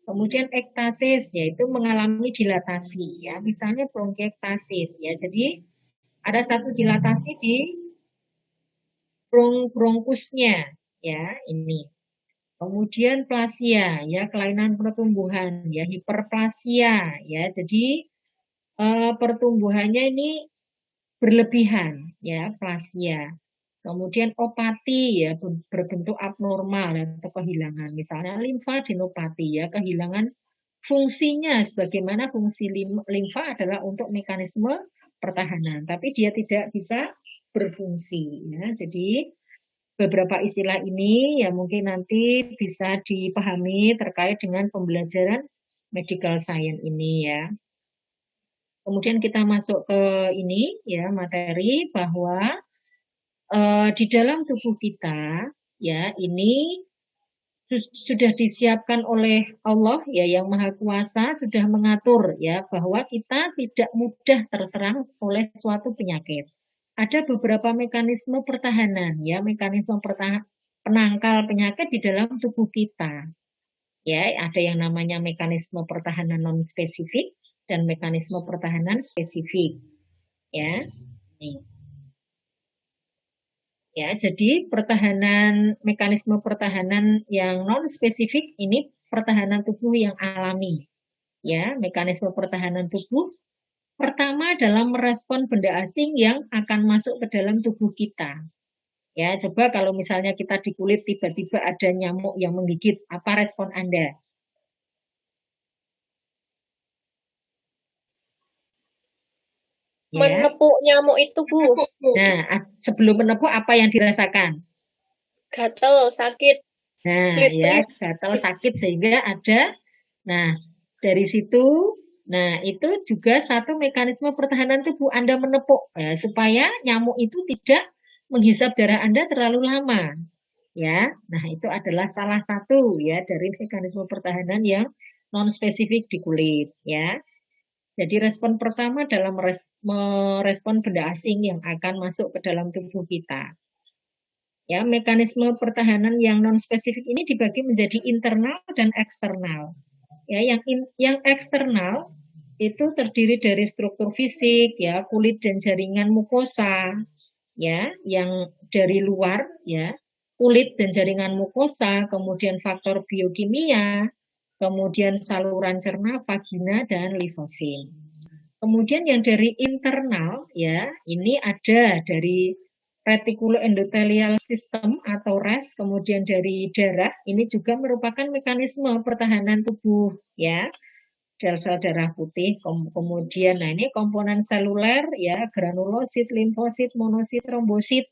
Kemudian ektasis yaitu mengalami dilatasi ya, misalnya bronkiektasis ya. Jadi ada satu dilatasi di bronkusnya ya ini. Kemudian plasia ya, kelainan pertumbuhan ya, hiperplasia ya. Jadi pertumbuhannya ini berlebihan ya, plasia. Kemudian opati ya, berbentuk abnormal atau kehilangan. Misalnya limfadenopati ya, kehilangan fungsinya. Sebagaimana fungsi limfa adalah untuk mekanisme pertahanan, tapi dia tidak bisa berfungsi ya. Jadi beberapa istilah ini ya mungkin nanti bisa dipahami terkait dengan pembelajaran medical science ini ya. Kemudian kita masuk ke ini ya, materi bahwa di dalam tubuh kita ya ini sudah disiapkan oleh Allah ya yang Maha Kuasa, sudah mengatur ya bahwa kita tidak mudah terserang oleh suatu penyakit. Ada beberapa mekanisme pertahanan ya, mekanisme penangkal penyakit di dalam tubuh kita. Ya, ada yang namanya mekanisme pertahanan non spesifik dan mekanisme pertahanan spesifik. Ya. Nih. Ya, jadi mekanisme pertahanan yang non spesifik ini pertahanan tubuh yang alami. Ya, mekanisme pertahanan tubuh pertama dalam merespon benda asing yang akan masuk ke dalam tubuh kita. Ya, coba kalau misalnya kita di kulit tiba-tiba ada nyamuk yang menggigit, apa respon Anda? Ya. Menepuk nyamuk itu, Bu. Nah, sebelum menepuk apa yang dirasakan? Gatel, sakit. Nah, ya, gatel sakit sehingga ada. Nah, dari situ, nah itu juga satu mekanisme pertahanan tubuh Anda menepuk ya, supaya nyamuk itu tidak menghisap darah Anda terlalu lama. Ya, nah itu adalah salah satu ya dari mekanisme pertahanan yang non spesifik di kulit ya. Jadi respon pertama dalam merespon benda asing yang akan masuk ke dalam tubuh kita. Ya, mekanisme pertahanan yang non spesifik ini dibagi menjadi internal dan eksternal. Ya, yang eksternal itu terdiri dari struktur fisik, ya, kulit dan jaringan mukosa, ya, yang dari luar, ya, kulit dan jaringan mukosa, kemudian faktor biokimia, kemudian saluran cerna, vagina dan lisosim. Kemudian yang dari internal ya, ini ada dari retikuloendotelial system atau RES, kemudian dari darah, ini juga merupakan mekanisme pertahanan tubuh ya. Sel-sel darah putih, kemudian nah ini komponen seluler ya, granulosit, limfosit, monosit, trombosit.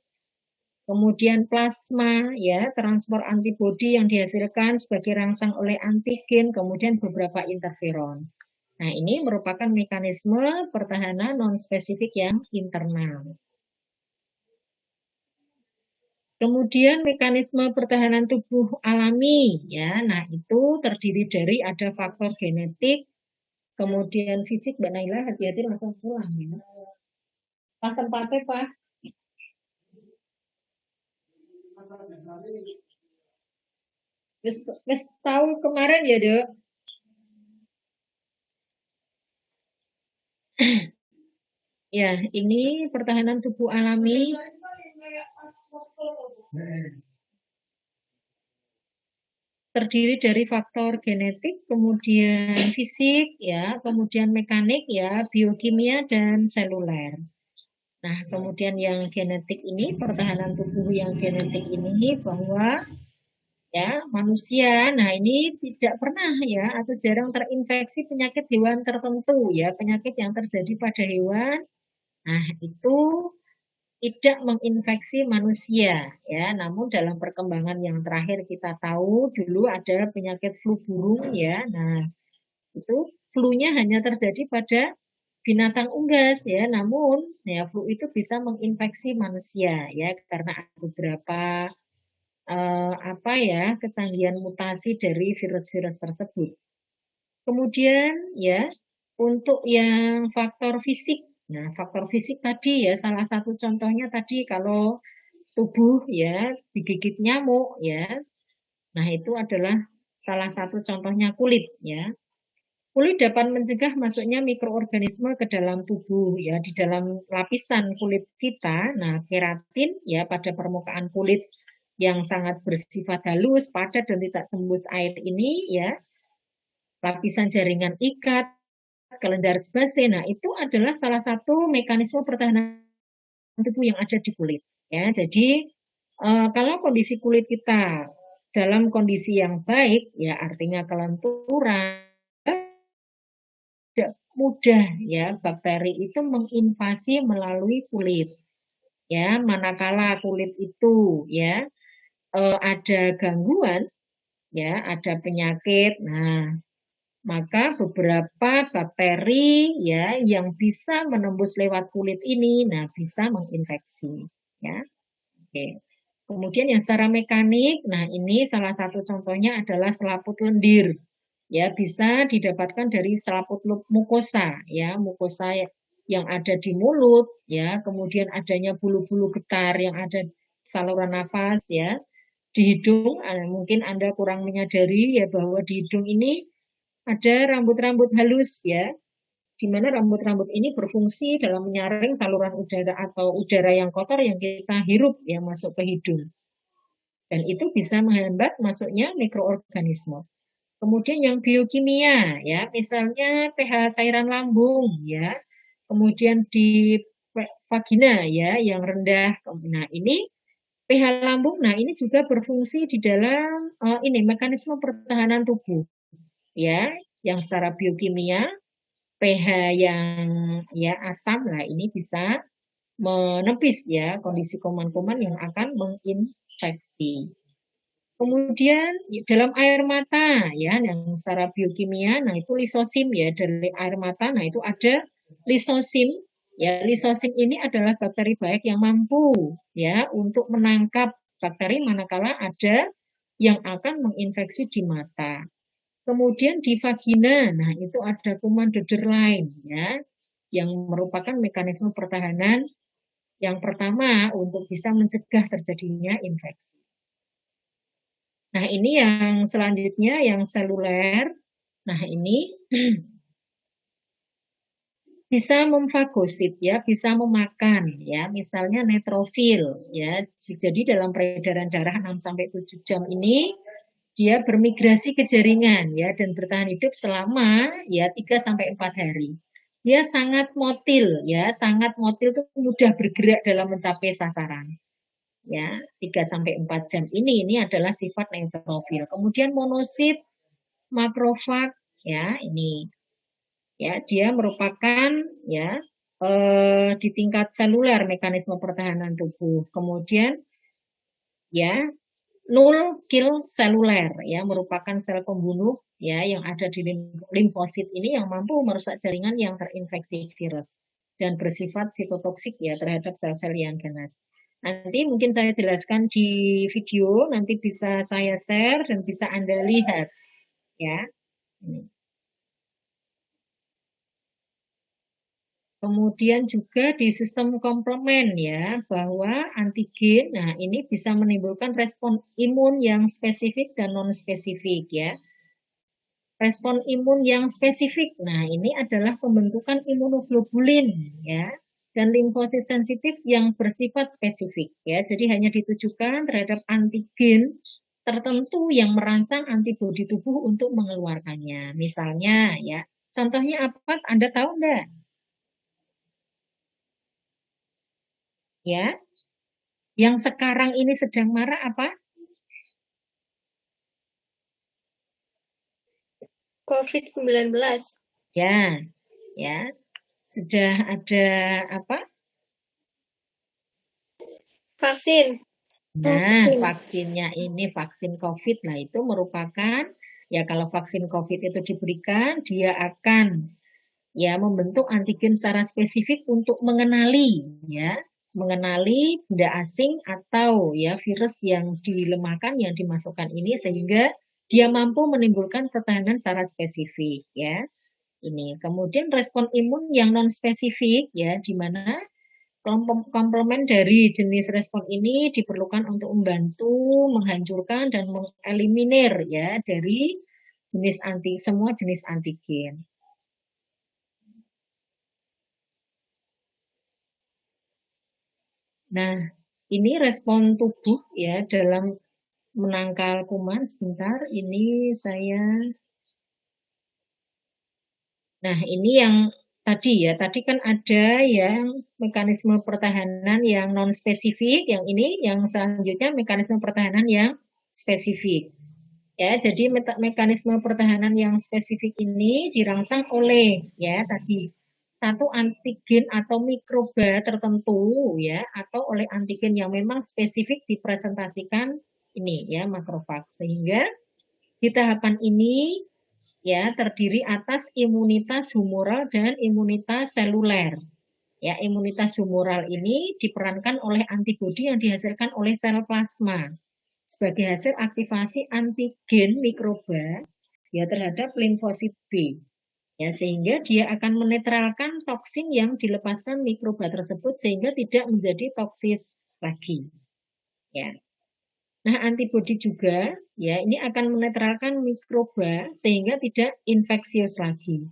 Kemudian plasma ya, transport antibodi yang dihasilkan sebagai rangsang oleh antigen, kemudian beberapa interferon. Nah, ini merupakan mekanisme pertahanan non-spesifik yang internal. Kemudian mekanisme pertahanan tubuh alami, ya. Nah, itu terdiri dari ada faktor genetik, kemudian fisik. Mbak Naila, hati-hati langsung pulang ya. Pas tempatnya, Pak. Wis tahu kemarin ya, Dok. Ya, ini pertahanan tubuh alami. Terdiri dari faktor genetik, kemudian fisik, ya, kemudian mekanik, ya, biokimia dan seluler. Nah, kemudian yang genetik ini, pertahanan tubuh yang genetik ini bahwa ya manusia, nah ini tidak pernah ya atau jarang terinfeksi penyakit hewan tertentu ya, penyakit yang terjadi pada hewan. Nah, itu tidak menginfeksi manusia ya, namun dalam perkembangan yang terakhir kita tahu dulu ada penyakit flu burung ya. Nah, itu flu-nya hanya terjadi pada binatang unggas ya, namun ya flu itu bisa menginfeksi manusia ya karena ada beberapa apa ya kecanggihan mutasi dari virus-virus tersebut. Kemudian ya untuk yang faktor fisik, nah faktor fisik tadi ya salah satu contohnya tadi kalau tubuh ya digigit nyamuk ya, nah itu adalah salah satu contohnya kulit ya. Kulit dapat mencegah masuknya mikroorganisme ke dalam tubuh ya, di dalam lapisan kulit kita. Nah, keratin ya pada permukaan kulit yang sangat bersifat halus, padat dan tidak tembus air ini ya, lapisan jaringan ikat, kelenjar sebase. Nah, itu adalah salah satu mekanisme pertahanan tubuh yang ada di kulit ya. Jadi kalau kondisi kulit kita dalam kondisi yang baik ya, artinya kelenturan, tidak mudah ya bakteri itu menginvasi melalui kulit ya. Manakala kulit itu ya ada gangguan ya, ada penyakit, nah maka beberapa bakteri ya yang bisa menembus lewat kulit ini nah bisa menginfeksi ya. Oke. Kemudian yang secara mekanik, nah ini salah satu contohnya adalah selaput lendir. Ya, bisa didapatkan dari selaput mukosa, ya, mukosa yang ada di mulut, ya, kemudian adanya bulu-bulu getar yang ada saluran nafas, ya, di hidung. Mungkin Anda kurang menyadari ya bahwa di hidung ini ada rambut-rambut halus, ya, di mana rambut-rambut ini berfungsi dalam menyaring saluran udara atau udara yang kotor yang kita hirup yang masuk ke hidung. Dan itu bisa menghambat masuknya mikroorganisme. Kemudian yang biokimia ya, misalnya pH cairan lambung ya. Kemudian di vagina ya yang rendah. Nah, ini pH lambung. Nah, ini juga berfungsi di dalam ini mekanisme pertahanan tubuh ya, yang secara biokimia pH yang ya asam lah ini bisa menepis ya kondisi kuman-kuman yang akan menginfeksi. Kemudian dalam air mata ya yang secara biokimia, nah itu lisosim ya dari air mata, nah itu ada lisosim ya. Lisosim ini adalah bakteri baik yang mampu ya untuk menangkap bakteri manakala ada yang akan menginfeksi di mata. Kemudian di vagina, nah itu ada kuman lain ya yang merupakan mekanisme pertahanan yang pertama untuk bisa mencegah terjadinya infeksi. Nah, ini yang selanjutnya yang seluler. Nah, ini bisa memfagosit ya, bisa memakan ya, misalnya neutrofil ya. Jadi dalam peredaran darah 6 sampai 7 jam ini dia bermigrasi ke jaringan ya dan bertahan hidup selama ya 3 sampai 4 hari. Dia sangat motil ya, sangat motil itu mudah bergerak dalam mencapai sasaran. Ya, 3 sampai 4 jam ini adalah sifat neutrofil. Kemudian monosit, makrofag ya, ini ya dia merupakan ya di tingkat seluler mekanisme pertahanan tubuh. Kemudian ya nul kill seluler ya merupakan sel pembunuh ya yang ada di limfosit ini yang mampu merusak jaringan yang terinfeksi virus dan bersifat sitotoksik ya terhadap sel-sel yang ganas. Nanti mungkin saya jelaskan di video, nanti bisa saya share dan bisa Anda lihat ya. Kemudian juga di sistem komplement ya, bahwa antigen, nah ini bisa menimbulkan respon imun yang spesifik dan non-spesifik ya. Respon imun yang spesifik, nah ini adalah pembentukan imunoglobulin ya, dan limfosit sensitif yang bersifat spesifik ya. Jadi hanya ditujukan terhadap antigen tertentu yang merangsang antibodi tubuh untuk mengeluarkannya. Misalnya ya, contohnya apa? Anda tahu enggak? Ya, yang sekarang ini sedang marak apa? COVID-19. Ya, ya. Sudah ada apa? Vaksin. Nah, vaksinnya ini vaksin COVID. Nah, itu merupakan ya kalau vaksin COVID itu diberikan, dia akan ya membentuk antigen secara spesifik untuk mengenali ya, mengenali benda asing atau ya virus yang dilemahkan yang dimasukkan ini sehingga dia mampu menimbulkan pertahanan secara spesifik ya. Ini kemudian respon imun yang non spesifik ya di mana komplement dari jenis respon ini diperlukan untuk membantu menghancurkan dan mengeliminir ya dari semua jenis antigen. Nah, ini respon tubuh ya dalam menangkal kuman. Sebentar, ini saya. Nah, ini yang tadi ya, tadi kan ada yang mekanisme pertahanan yang non spesifik, yang ini yang selanjutnya mekanisme pertahanan yang spesifik. Ya, jadi mekanisme pertahanan yang spesifik ini dirangsang oleh ya tadi satu antigen atau mikroba tertentu ya atau oleh antigen yang memang spesifik dipresentasikan ini ya makrofag, sehingga di tahapan ini ya terdiri atas imunitas humoral dan imunitas seluler. Ya, imunitas humoral ini diperankan oleh antibodi yang dihasilkan oleh sel plasma sebagai hasil aktivasi antigen mikroba ya terhadap limfosit B. Ya, sehingga dia akan menetralkan toksin yang dilepaskan mikroba tersebut sehingga tidak menjadi toksis lagi. Ya. Nah, antibodi juga ya ini akan menetralkan mikroba sehingga tidak infeksius lagi.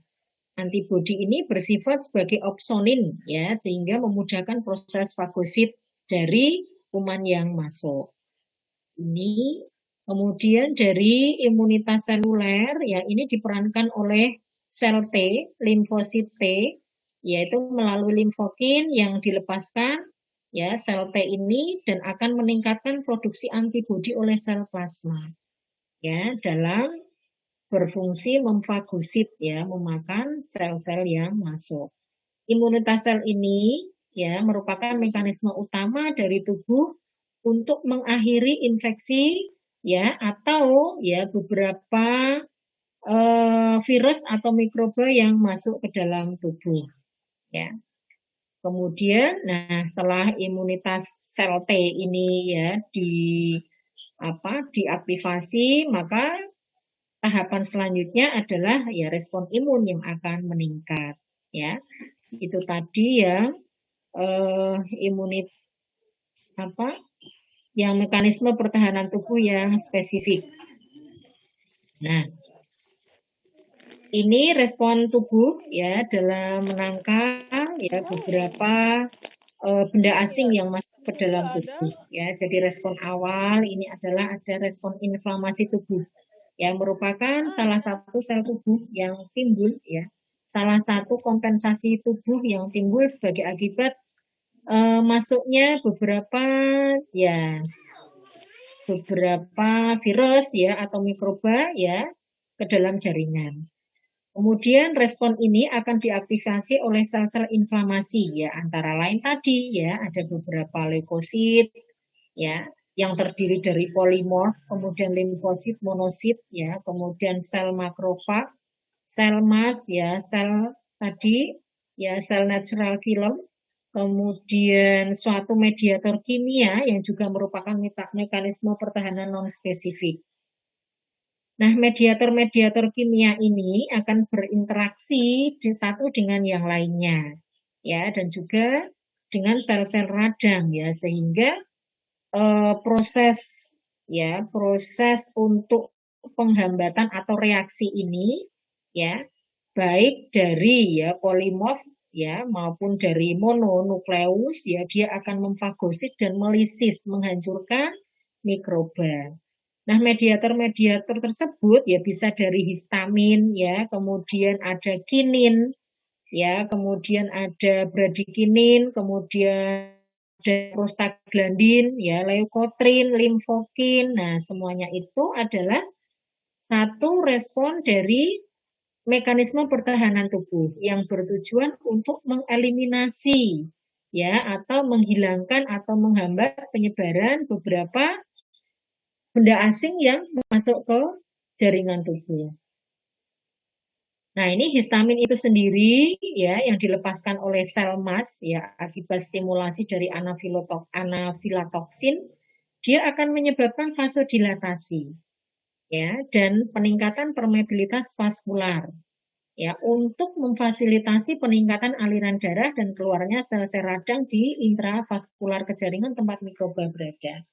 Antibodi ini bersifat sebagai opsonin ya sehingga memudahkan proses fagosit dari kuman yang masuk. Ini kemudian dari imunitas seluler ya ini diperankan oleh sel T, limfosit T, yaitu melalui limfokin yang dilepaskan ya sel T ini dan akan meningkatkan produksi antibodi oleh sel plasma ya dalam berfungsi memfagosit ya memakan sel-sel yang masuk. Imunitas sel ini ya merupakan mekanisme utama dari tubuh untuk mengakhiri infeksi ya atau ya beberapa virus atau mikroba yang masuk ke dalam tubuh ya. Kemudian nah setelah imunitas sel T ini ya diaktifasi, maka tahapan selanjutnya adalah ya respon imun yang akan meningkat ya. Itu tadi yang imunit yang mekanisme pertahanan tubuh yang spesifik. Nah, ini respon tubuh ya dalam menangkal ya beberapa benda asing yang masuk ke dalam tubuh ya. Jadi respon awal ini adalah ada respon inflamasi tubuh yang merupakan salah satu sel tubuh yang timbul ya. Salah satu kompensasi tubuh yang timbul sebagai akibat masuknya beberapa virus ya atau mikroba ya ke dalam jaringan. Kemudian respon ini akan diaktifasi oleh sel-sel inflamasi ya antara lain tadi ya ada beberapa leukosit ya yang terdiri dari polimorf, kemudian limfosit, monosit ya, kemudian sel makrofag, sel mas ya, sel tadi ya sel natural killer, kemudian suatu mediator kimia yang juga merupakan mekanisme pertahanan non spesifik. Nah, mediator-mediator kimia ini akan berinteraksi satu dengan yang lainnya, ya, dan juga dengan sel-sel radang, ya, sehingga proses untuk penghambatan atau reaksi ini, ya, baik dari ya polimorf, ya, maupun dari mononukleus, ya, dia akan memfagosit dan melisis, menghancurkan mikroba. Nah, mediator-mediator tersebut ya bisa dari histamin ya, kemudian ada kinin ya, kemudian ada bradikinin, kemudian ada prostaglandin ya, leukotrin, limfokin. Nah, semuanya itu adalah satu respon dari mekanisme pertahanan tubuh yang bertujuan untuk mengeliminasi ya atau menghilangkan atau menghambat penyebaran beberapa benda asing yang masuk ke jaringan tubuh. Nah, ini histamin itu sendiri ya yang dilepaskan oleh sel mas ya akibat stimulasi dari anafilatoksin, dia akan menyebabkan vasodilatasi ya dan peningkatan permeabilitas vaskular. ya untuk memfasilitasi peningkatan aliran darah dan keluarnya sel-sel radang di intravaskular kejaringan tempat mikroba berada.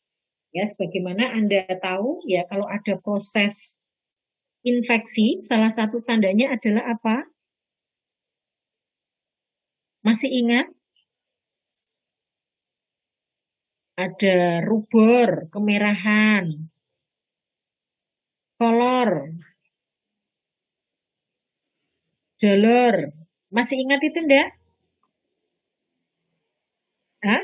Ya, sebagaimana Anda tahu ya kalau ada proses infeksi, salah satu tandanya adalah apa? Masih ingat? Ada rubor, kemerahan, kolor, dolor. Masih ingat itu enggak? Hah?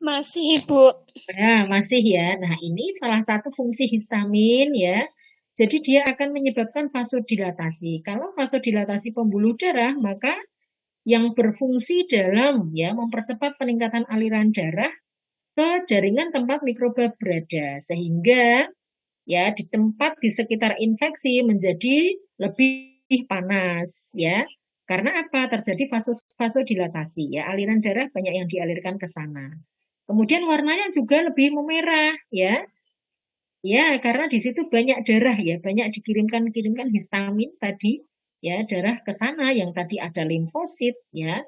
Masih, Ibu. Ya, masih ya. Nah, ini salah satu fungsi histamin ya. Jadi dia akan menyebabkan vasodilatasi. Kalau vasodilatasi pembuluh darah, maka yang berfungsi dalam ya mempercepat peningkatan aliran darah ke jaringan tempat mikroba berada. Sehingga ya di tempat di sekitar infeksi menjadi lebih panas ya. Karena apa? Terjadi vasodilatasi ya, aliran darah banyak yang dialirkan ke sana. Kemudian warnanya juga lebih memerah ya. Ya, karena di situ banyak darah ya, banyak dikirimkan histamin tadi ya, darah ke sana yang tadi ada limfosit ya,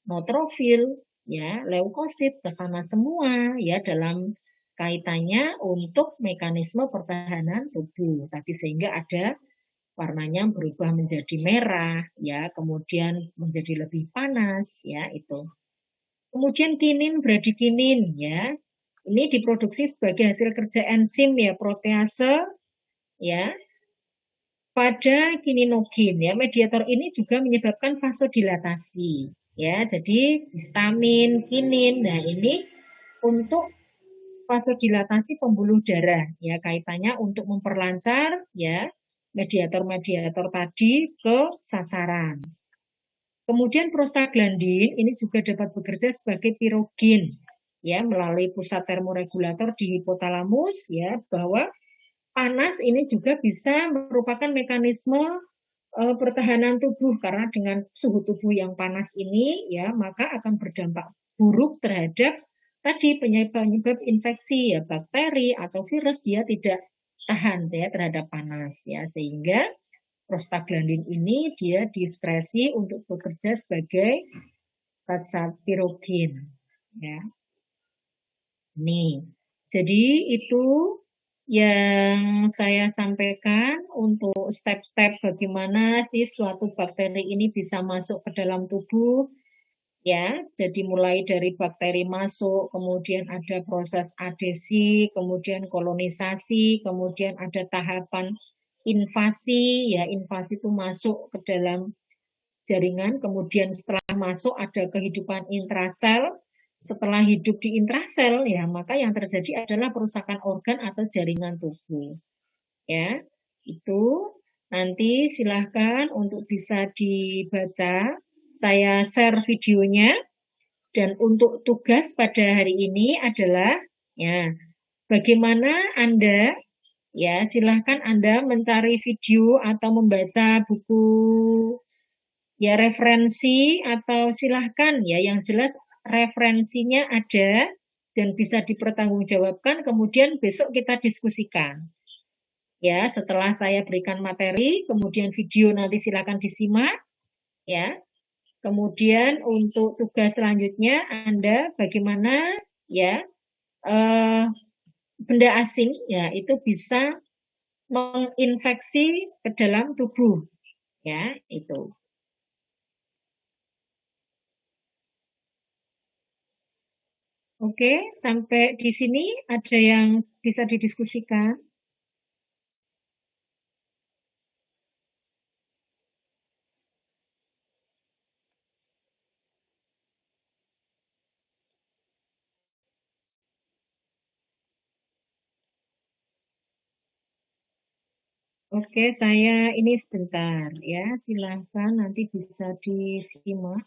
neutrofil ya, leukosit ke sana semua ya dalam kaitannya untuk mekanisme pertahanan tubuh tadi sehingga ada warnanya berubah menjadi merah ya, kemudian menjadi lebih panas ya itu. Kemudian kinin, bradikinin ya. Ini diproduksi sebagai hasil kerja enzim ya protease ya pada kininogen ya. Mediator ini juga menyebabkan vasodilatasi ya. Jadi histamin, kinin. Nah, ini untuk vasodilatasi pembuluh darah ya kaitannya untuk memperlancar ya mediator-mediator tadi ke sasaran. Kemudian prostaglandin ini juga dapat bekerja sebagai pirogen ya melalui pusat termoregulator di hipotalamus ya bahwa panas ini juga bisa merupakan mekanisme pertahanan tubuh karena dengan suhu tubuh yang panas ini ya maka akan berdampak buruk terhadap tadi penyebab infeksi ya bakteri atau virus dia tidak tahan ya terhadap panas ya sehingga prostaglandin ini dia diskresi untuk bekerja sebagai zat pirogen ya. Nih, jadi itu yang saya sampaikan untuk step-step bagaimana sih suatu bakteri ini bisa masuk ke dalam tubuh ya. Jadi mulai dari bakteri masuk, kemudian ada proses adesi, kemudian kolonisasi, kemudian ada tahapan invasi ya. Invasi itu masuk ke dalam jaringan, kemudian setelah masuk ada kehidupan intrasel. Setelah hidup di intrasel ya, maka yang terjadi adalah perusakan organ atau jaringan tubuh. Ya, itu nanti silahkan untuk bisa dibaca. Saya share videonya dan untuk tugas pada hari ini adalah ya, bagaimana Anda ya, silahkan Anda mencari video atau membaca buku ya referensi atau silahkan ya yang jelas referensinya ada dan bisa dipertanggungjawabkan kemudian besok kita diskusikan ya setelah saya berikan materi kemudian video nanti silahkan disimak ya kemudian untuk tugas selanjutnya Anda bagaimana ya eh, benda asing ya itu bisa menginfeksi ke dalam tubuh ya itu. Oke, sampai di sini ada yang bisa didiskusikan? Oke, saya ini sebentar ya, silahkan nanti bisa disimak.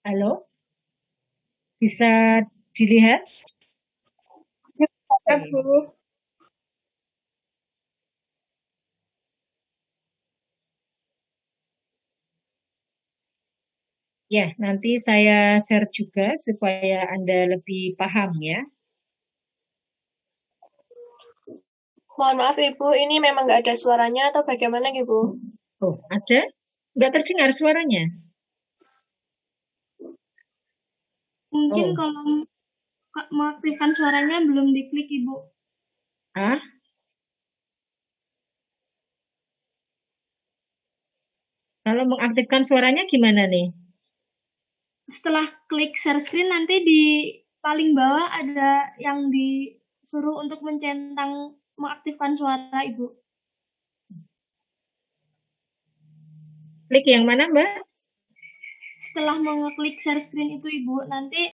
Halo, bisa dilihat? Ya, Oke. Bu. Ya, nanti saya share juga supaya Anda lebih paham ya. Mohon maaf Ibu, ini memang nggak ada suaranya atau bagaimana Ibu? Oh, ada? Nggak terdengar suaranya? Mungkin Oh, kalau mengaktifkan suaranya belum diklik, Ibu. ah, kalau mengaktifkan suaranya gimana nih? Setelah klik share screen, nanti di paling bawah ada yang disuruh untuk mencentang mengaktifkan suara, Ibu. Klik yang mana, Mbak? Setelah mengeklik share screen itu, Ibu, nanti